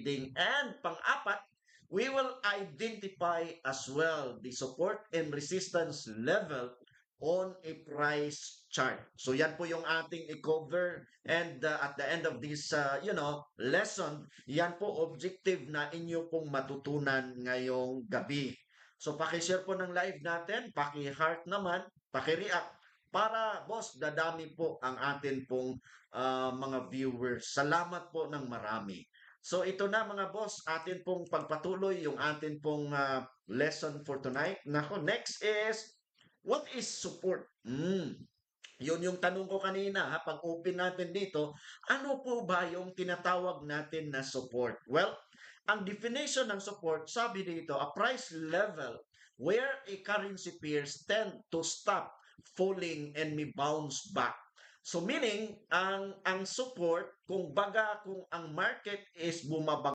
trading. And pang-apat, we will identify as well the support and resistance level on a price chart. So yan po yung ating i-cover, and at the end of this lesson, yan po objective na inyo pong matutunan ngayong gabi. So paki-share po ng live natin, paki-heart naman, paki-react para boss dadami po ang atin pong mga viewers. Salamat po ng marami. So ito na mga boss, atin pong pagpatuloy yung atin pong lesson for tonight. Nako, next is what is support? Yun yung tanong ko kanina, ha, pag-open natin dito, ano po ba yung tinatawag natin na support? Well, ang definition ng support, sabi dito, a price level where a currency pairs tend to stop falling and may bounce back. So meaning, ang support, kung baga kung ang market is bumaba